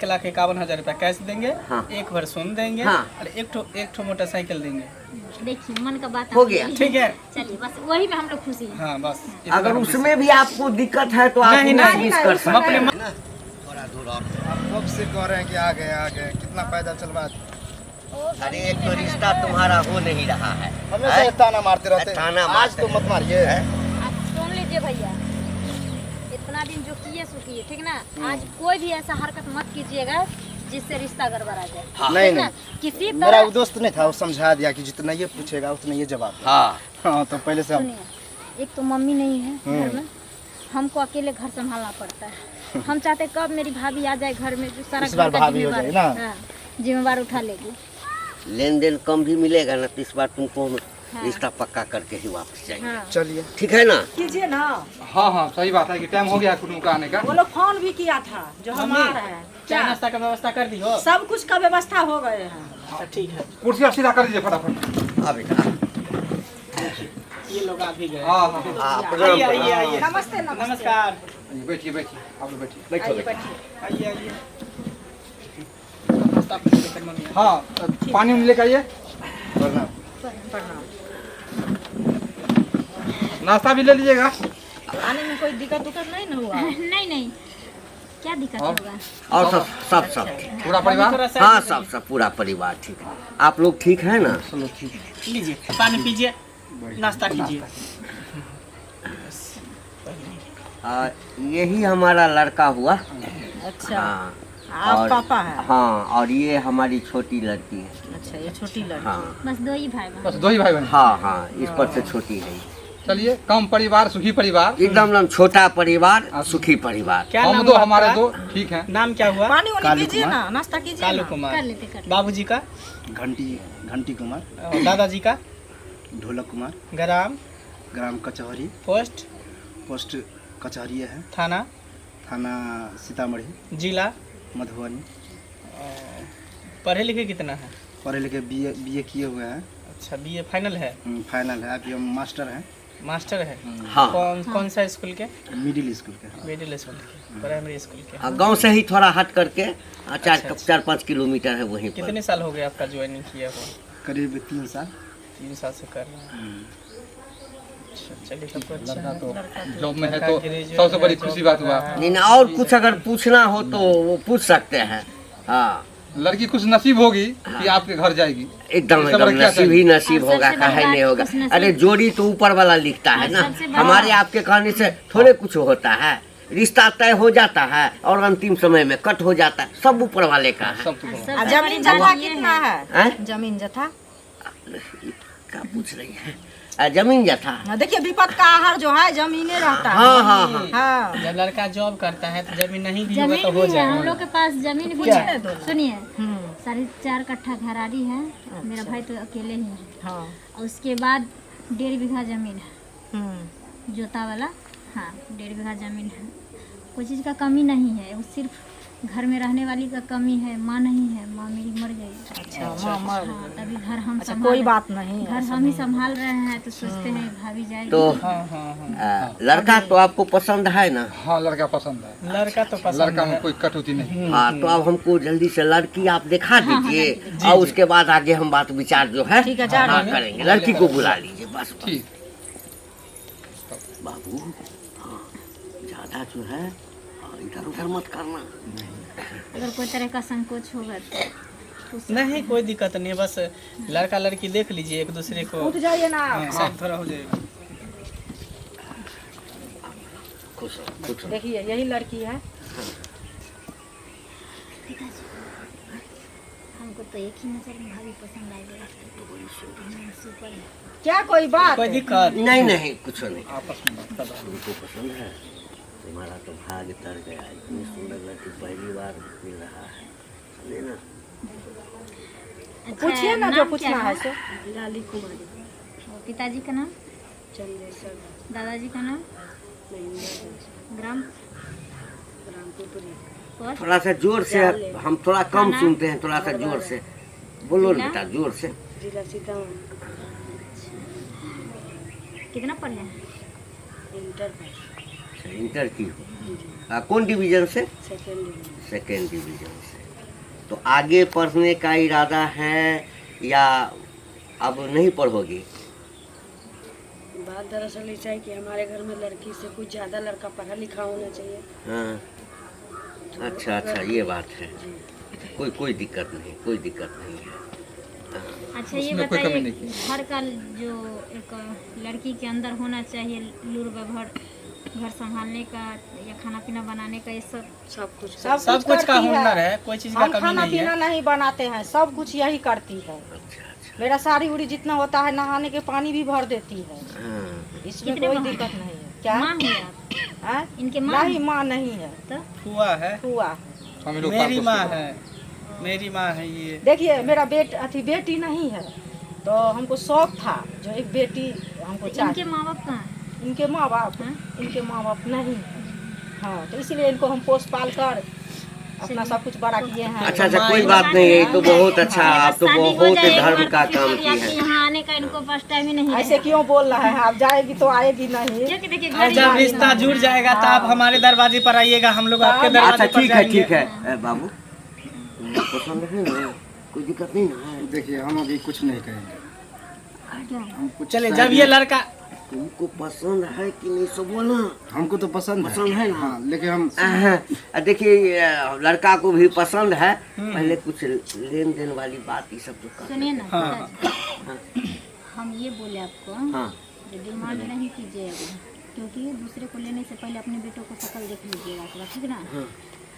1,51,000 रुपया कैश देंगे, हाँ। एक भर सोन देंगे, हाँ। और एक ठो मोटरसाइकिल देंगे। देखिए मन का बात हो गया। ठीक है, चलिए बस वही में हम लोग खुशी हैं। हाँ बस। अगर उसमें भी आपको दिक्कत है तो आप नहीं, नहीं, मिस कर हम अपने सकते हैं। थोड़ा दूर और आप कब से कह रहे हैं कि आगे कितना पैदल चलवा। अरे एक तो रिश्ता तुम्हारा हो नहीं रहा है, हमेशा ताना मारते रहते हैं। ताना आज मारते तो मत मारिए। आप सुन लीजिए भैया, इतना दिन जो किए सो किए, ठीक ना। आज कोई भी ऐसा हरकत मत कीजिएगा जिससे रिश्ता गड़बड़ा जाए। नहीं ठीक ना? नहीं, किसी मेरा तरह वो दोस्त नहीं था, वो समझा दिया कि जितना ये पूछेगा उतना ये जवाब देगा। हाँ हाँ तो पहले से हम सुनिए, एक तो मम्मी नहीं है घर में, हमको अकेले घर संभालना पड़ता है। हम चाहते कब मेरी भाभी आ जाए घर में, जो सारा इस बार घर का भाभी हो जाए ना। हाँ, जिम्मेवार उठा लेगी। लेन देन कम भी मिलेगा ना, तो इस बार तुमको रिश्ता पक्का करके ही वापस जाएंगे। हाँ। चलिए। ठीक है ना? कीजिए ना। हाँ हाँ सही बात है कि टाइम हो गया कुटुंब का आने का। वो लोग फोन भी किया था जो हम आ रहे हैं। चाय नाश्ता का व्यवस्था कर दी हो? सब कुछ का व्यवस्था हो गए हैं। अच्छा ठीक है, कुर्सी आप सीधा कर दीजिए फटाफट। हाँ बेटा। ये लोग आ भी गए। हाँ हाँ आइए आइए आइए। नमस्ते नमस्ते। नमस्कार। बैठिए बैठिए, आप लोग बैठिए। बैठो आइए बेटा। बैठिए। आइए आइए। नाश्ता पानी लेकर मम्मी। हाँ पानी उनी लेकर आइए, प्रणाम। प्रणाम। नाश्ता भी ले लीजिएगा। आने में कोई दिक्कत उक्कत नहीं ना हुआ? नहीं नहीं, क्या दिक्कत और? होगा? और सब ठीक। पूरा परिवार? थोड़ा सा हाँ सब पूरा परिवार ठीक है। आप लोग ठीक है ना? लीजिए, पानी पीजिए, नाश्ता कीजिए। यही हमारा लड़का हुआ। अच्छा। हाँ आप और- पापा है? हाँ, और ये हमारी छोटी लड़की है। अच्छा, ये छोटी लड़की। हाँ बस दो ही भाई बस बहन। दो ही भाई बहन। हाँ, इस पर से छोटी है। चलिए, कम परिवार सुखी परिवार। एकदम छोटा परिवार, सुखी परिवार। क्या हम नाम दो है हमारे आपका? दो ठीक है। नाम क्या हुआ? पानी वानी कालू कीजिए कुमार। ना, नाश्ता कीजिए कालू ना। कुमार। कर लेते। बाबूजी का? घंटी कुमार। और दादाजी का? ढोलक कुमार। ग्राम? ग्राम कचहरी। पोस्ट? पोस्ट कचहरी है। थाना? थाना सीतामढ़ी। जिला? मधुबनी। पढ़े लिखे कितना है? पढ़े लिखे बीए किए हुए हैं। अच्छा, बीए फाइनल है? फाइनल है। अभी हम मास्टर हैं। मास्टर है? हाँ। कौन सा स्कूल के? मिडिल स्कूल के। मिडिल स्कूल के, प्राइमरी स्कूल के। गांव से ही थोड़ा हट करके अच्छा। 4-5 किलोमीटर है वहीं पर। कितने साल हो गए आपका ज्वाइनिंग किया हुआ? करीब 3 साल। 3 साल से कर रहे हैं। अच्छा, चलिए तब तो अच्छा लड़का है। तो जॉब में है लड़का तो ग्रेजुएट सबसे बड़ी है, खुशी जॉब बात कर हुआ। रहा है। नहीं ना, और कुछ अगर पूछना हो तो वो पूछ सकते हैं। हाँ, लड़की कुछ नसीब होगी कि आपके घर जाएगी। एकदम इससे बड़ा क्या नसीब ही नसीब और होगा, सबसे काहे बड़ी नहीं बात, होगा। खुश नसीब। अरे जोड़ी तो ऊपर वाला लिखता है और ना, सबसे बड़ा- हमारे आपके कहने से थोड़े कुछ होता है। रिश्ता तय हो जाता है और अंतिम समय में कट हो जाता है, सब ऊपर वाले का है। सब तो सबसे आ, बड़ी जमीन बात जथा ये कितना है। है? हैं? जमीन जथा? क्या पूछ रही है? जमीन जथा? हाँ, देखिए विपद का आहार जो है जमीने रहता है। हाँ हाँ हाँ। हाँ। जब लड़का जॉब करता है तो जमीन नहीं भी होगा जमीन तो हो भी है, हम जाएगा। लोग के पास जमीन भी क्या? है। सुनिए, हम्म, 4.5 कट्ठा घरारी है, मेरा भाई तो अकेले ही है। हाँ। और उसके बाद 1.5 बीघा जमीन है, हम्म, जोता वाला। हाँ, 1.5 बीघा जमीन है। कोई चीज़ का कमी नहीं है, वो सिर्फ घर में रहने वाली का कमी है। माँ नहीं है, माँ मेरी मर गई। अच्छा, माँ मर हाँ, गई। तभी घर हम अच्छा, संभाल कोई रहे- बात नहीं। घर हम ही संभाल रहे हैं, तो सोचते हैं भाभी जाएगी। तो हाँ हाँ हाँ। लड़का तो आपको पसंद है ना? हाँ लड़का पसंद है। लड़का तो पसंद लड़का है। में कोई कटौती नहीं। हाँ, तो अब हमको जल्दी से लड़की आप दिखा दीजिए और उसके बाद आगे हम बात विचार जो है ठीक है, जा हाँ, रहे हैं। करेंगे। लड़की को बुला लीजिए बस। ठीक। बाबू, हाँ, ज्यादा जो है इधर उधर मत करना। अगर कोई तरह का संकोच होगा तो नहीं, कोई दिक्कत नहीं है। बस लड़का लड़की देख लीजिए एक दूसरे को। उठ जाइए ना। हाँ, शायद थोड़ा हो जाएगा। खुश रहो, खुश रहो। देखिए यही लड़की है। हमको तो एक ही नजर में भाभी पसंद आ गई। सुपर है। क्या कोई बात? कोई दिक्कत? नहीं नहीं, कुछ नहीं। आपस में बात कर रहा हूँ। तुमको पसंद है? तुम्हारा तो भाग्य तर गया, इतनी सुंदर लड़की पहली बार मिल रहा है। समझे ना? अच्छा, पूछिए ना जो नाम पूछना क्या है सो। लाली कुमारी। और पिताजी का नाम? चंद्रेश्वर दादाजी का नाम? ग्राम? रामपुरी। पोस्ट? थोड़ा सा जोर से, हम थोड़ा कम खाना? सुनते हैं, थोड़ा सा जोर से बोलो ना जिला? बेटा, जोर से। जिला सीतामढ़ी। कितना पढ़े हैं? Inter pass. अच्छा, इंटर की हो। कौन डिवीजन से? Second division. सेकेंड डिवीजन से। तो आगे पढ़ने का इरादा है या अब नहीं पढ़ोगी? बात दरअसल ऐसा है कि हमारे घर में लड़की से कुछ ज़्यादा लड़का पढ़ा लिखा होना चाहिए। हाँ, अच्छा अच्छा, ये बात है। कोई दिक्कत नहीं, कोई दिक्कत नहीं है। अच्छा ये उसमें कोई कमी बताइए, नहीं की। घर का जो एक लड़की के अंदर होना चाहिए लूर व्यवहार, घर संभालने का या खाना पीना बनाने का, ये सब सब कुछ सब कुछ का करती है। हुनर है, कोई चीज का हम कमी खाना नहीं पीना है। नहीं बनाते हैं, सब कुछ यही करती है। मेरा साड़ी उड़ी जितना होता है नहाने के पानी भी भर देती है, हाँ, इसमें कितने कोई बहन दिक्कत नहीं है। क्या माँ है आप? हैं? इनके माँ नहीं, माँ नहीं है, तो हुआ है, हुआ। हम लोग मेरी पास माँ उसको- है, मेरी माँ है ये। देखिए मेरा बेटी नहीं है, तो हमको शौक था जो एक बेटी हमको इनके चाहिए। माँ बाप कहाँ हैं? इनके माँ बाप हाँ? इनके माँ बाप नहीं। हाँ, तो इसीलिए इनको हम पोस पाल कर अपना सब कुछ बड़ा किए हैं। अच्छा अच्छा, कोई बात नहीं है, तो बहुत अच्छा, आप तो शादी हो बहुत जाए, एक धर्म बार का फिर काम कभी किए आपके हैं। यहाँ आने का इनको फर्स्ट टाइम ही नहीं ऐसे रहेगा। क्यों बोल रहा है? आप जाएगी तो आएगी नहीं। क्योंकि देखिए और गरीब जब आदमी रिश्ता हैं। जुड़ जाएगा तो आप हमारे दरवाजे पर आइएगा, हम लोग आपके अच्छा दरवाजे पर ठीक है, जाएंगे। ठीक है। बाबू पसंद है ना, कोई दिक्कत नहीं ना है? देखिए हम अभी कुछ नहीं कहेंगे। हम कुछ चले, शायद जब ये लड़का तुमको पसंद है कि नहीं सब बोलना। हमको तो पसंद है ना। हाँ, लेकिन हम देखिए लड़का को भी पसंद है, पहले कुछ लेन देन वाली बात ये सब तो कर। सुनिए ना हाँ। पिताजी, हम ये बोले आपको हाँ, जो डिमांड नहीं कीजिएगा, क्योंकि दूसरे को लेने से पहले अपने बेटों को शक्ल देख लीजिएगा, तो ठीक ना?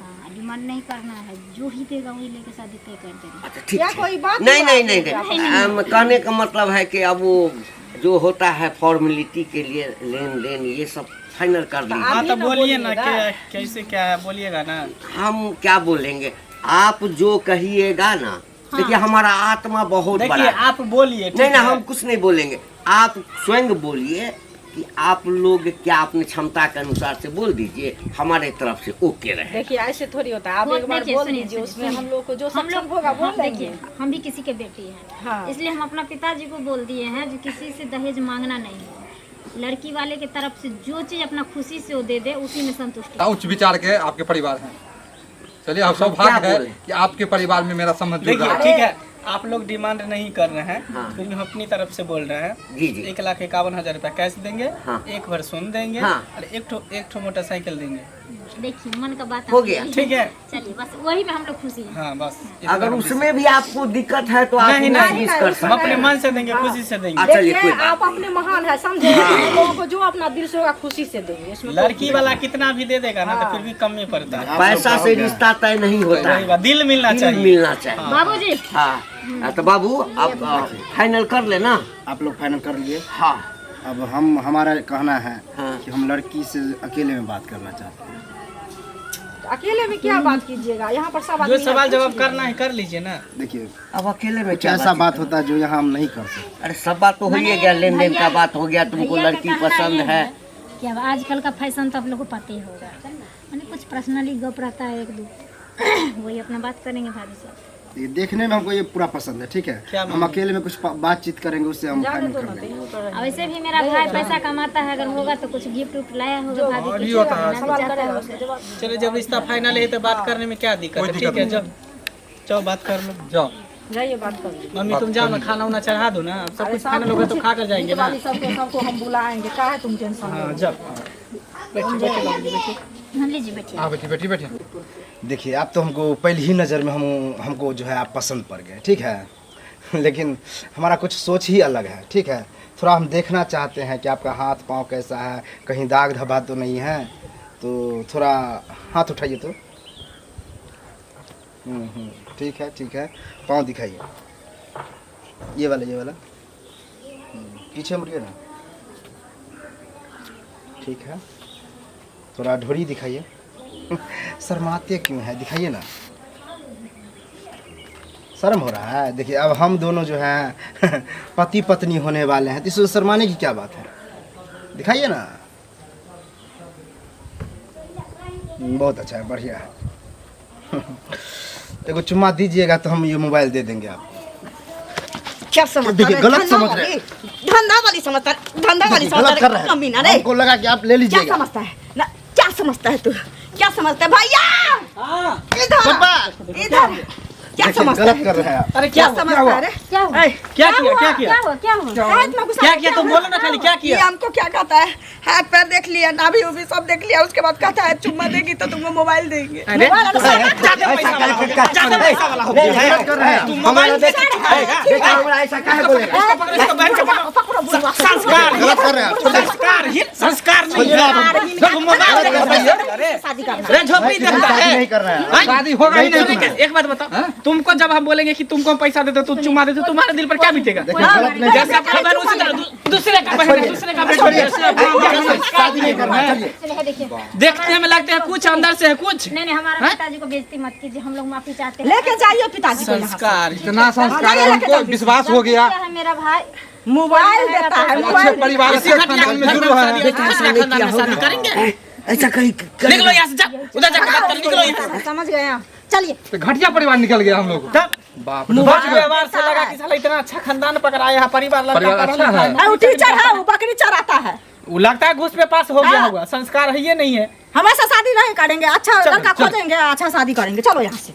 हाँ, डिमांड नहीं करना है, जो ही देगा वही लेके शादी तय कर देगा। अच्छा ठीक क्या है। कोई बात नहीं नहीं नहीं, नहीं, नहीं। कहने का मतलब है कि अब वो जो होता है फॉर्मेलिटी के लिए लेन देन ये सब फाइनल कर लीजिए। हाँ तो अभी ना बोलिए ना, बोलिएगा। कैसे क्या है, बोलिएगा ना। हम क्या बोलेंगे, आप जो कहिएगा ना। देखिए हमारा आत्मा बहुत बड़ा देखिए है। आप बोलिए, ठीक नहीं ना, है? हम कुछ नहीं बोलेंगे, आप स्वयं बोलिए कि आप लोग क्या अपनी क्षमता के अनुसार से बोल दीजिए, हमारे तरफ से ओके रहे। देखिए ऐसे थोड़ी होता है, आप एक बार देखिए, बोल सुनिए, दीजिए, सुनिए, उसमें हम लोग को जो हम सक्षम लोग होगा बोल हम देंगे। देखिए, हम भी किसी के बेटी हैं, हाँ। इसलिए हम अपना पिताजी को बोल दिए हैं जो किसी से दहेज मांगना नहीं है। लड़की वाले की तरफ से जो चीज अपना खुशी से वो दे दे, उसी में संतुष्टि। उच्च विचार के आपके परिवार हैं। चलिए, आप क्या सौभाग्य है बोले? कि आपके परिवार में मेरा संबंध जुड़ देखिए रहा है। ठीक है, आप लोग डिमांड नहीं कर रहे हैं, हाँ। फिर भी हम अपनी तरफ से बोल रहे हैं। जी जी। 1,51,000 रुपया कैश देंगे, हाँ। एक भर सुन देंगे, हाँ। और एक ठो मोटरसाइकिल देंगे। देखिए मन का बात हो आप गया, बोलिए। ठीक है। चलिए बस वही में हम लोग खुशी हैं। हाँ बस इतना अगर हम उसमें भी आपको दिक्कत है तो आप नहीं, उन्नीस नहीं, कर हम सकते अपने हैं। मन से देंगे, खुशी से देंगे। अच्छा, चलिए, कोई देखिए बात आप अपने महान है, समझे? हम लोगों को जो अपना दिल से होगा खुशी से देंगे। इसमें कोई लड़की वाला कितना भी दे देगा ना, तो हाँ। फिर भी कम में पड़ता है। पैसा से रिश्ता तय नहीं होता वही है, बात, दिल मिलना दिल चाहिए। मिलना चाहिए। बाबूजी हाँ, तो बाबू आप फाइनल कर लेना। आप लोग फाइनल कर लिए। हाँ अब हमारा कहना है हाँ। कि हम लड़की से अकेले में बात करना चाहते हैं। अकेले में क्या बात कीजिएगा, यहाँ पर सब जो आदमी सवाल है, जवाब पूछ करना है कर लीजिए ना। देखिए अब अकेले में कुछ क्या ऐसा बात होता है जो यहाँ हम नहीं कर सकते। अरे सब बात तो हो ही गया, लेन देन का बात हो गया, तुमको भैया का लड़की कहना पसंद ये है। कि अब आजकल का फैशन तो आप लोग को पता ही होगा, मैंने कुछ पर्सनली गप रहता है एक दो वही अपना बात करेंगे भाभी साहब। ये देखने में हमको ये पूरा पसंद है, ठीक है। क्या हम अकेले में कुछ बातचीत करेंगे, उससे हम फाइनल कर लेंगे। अब वैसे भी मेरा भाई पैसा कमाता है, अगर होगा तो कुछ गिफ्ट उफ्ट लाया होगा भाभी और के ये लिए, होता है। ना तो चाहता होगा। चलो, जब रिश्ता फाइनल है तो बात करने में क्या दिक्कत कोई है? दिक्कत ठीक है, जब जाओ बात कर लो। जाओ, जाइए बात कर लीजिए। मम्मी तुम जाओ ना, खाना उना चढ़ा दो ना, अब सब कुछ फाइनल होगा तो खा कर जाएंगे ना। वाली सबको हम बुलाएंगे, क्या है तुम टेंशन हाँ में? जब बैठिए बैठिए बाबूजी, बैठिए। हाँ लीजिए बैठिए। हाँ बैठिए बैठिए बैठिए। देखिए आप तो हमको पहली ही नज़र में हमको जो है आप पसंद पड़ गए, ठीक है। लेकिन हमारा कुछ सोच ही अलग है, ठीक है। थोड़ा हम देखना चाहते हैं कि आपका हाथ पाँव कैसा है, कहीं दाग धब्बा तो नहीं है, तो थोड़ा हाथ उठाइए तो। ठीक है ठीक है, पाँव दिखाइए, ये वाला पीछे मुड़िए ना। ठीक है, थोड़ा ढोरी दिखाइए। शर्माते क्यों है, दिखाइए ना, शर्म हो रहा है। देखिए अब हम दोनों जो हैं पति पत्नी होने वाले हैं, तो इसमें शर्माने की क्या बात है, दिखाइए ना। बहुत अच्छा है, बढ़िया है। एगो चुम्मा दीजिएगा तो हम ये मोबाइल दे देंगे आपको। क्या समझ देखिए, गलत समझ रहे हैं। धंधा वाली समझता है, धंधा वाली गलत कर रहे हैं। कमीना रे। हमको लगा कि आप ले क्या लीजिएगा। समझता है ना, समझता है तू? क्या समझता है भैया? इधर इधर क्या देखिए, समझता गलत है? कर रहे हैं आप। अरे क्या समझता है रे? क्या हुआ? क्या किया क्या किया क्या हुआ? क्या किया तुम बोलो ना खाली क्या ये किया हमको क्या कहता है, हाथ पैर देख लिया, नाभि उभी सब देख लिया, उसके बाद कहता है चुम्मा देगी तो तुमको मोबाइल देंगे। अरे ज्यादा पैसा वाला हो गया गलत कर रहे हैं आप। हमारा बेटा हमारा ऐसा काहे बोलेगा? संस्कार गलत कर रहे हैं आप। संस्कार ही संस्कार नहीं है तुम मोबाइल अरे शादी करना रे झोपड़ी देखता शादी है नहीं कर रहे हैं। शादी होगा ही नहीं। एक बात बताओ तुमको जब हम बोलेंगे कि तुमको हम पैसा देते तू चुमा देते तुम्हारे दिल पर क्या बीतेगा देखिए, गलत नहीं जैसे आप खबर उसी तरह दूसरे का बहन है, दूसरे का बेटा शादी नहीं करना है। चलिए। चलिए देखिए, देखने में लगते हैं कुछ अंदर से है कुछ नहीं हमारा पिताजी को बेइज्जती मत कीजिए, हम लोग माफी चाहते हैं। लेके जाइए पिताजी को यहाँ से। संस्कार इतना संस्कार है, हमको विश्वास हो गया। क्या है मेरा भाई? मोबाइल देता है, अच्छे मोबाइल परिवार इसी से घटिया खानदान में जुड़ो है। खानदान में शादी करेंगे ऐसा कहीं निकलो यहाँ से जा उधर जाकर बात कर निकलो यहाँ देता। समझ गए आप? चलिए तो घटिया परिवार निकल गया हम लोग। बाप रे बच व्यवहार से लगा कि साला इतना अच्छा खानदान पकड़ाया है परिवार लड़का परिवार पढ़ा अच्छा लिखा है। है वो टीचर है, वो बकरी चराता है। वो लगता है घूस पे पास हो गया होगा संस्कार है ये नहीं है हमेशा शादी नहीं करेंगे, अच्छा लड़का खोजेंगे, अच्छा शादी करेंगे। चलो यहाँ से।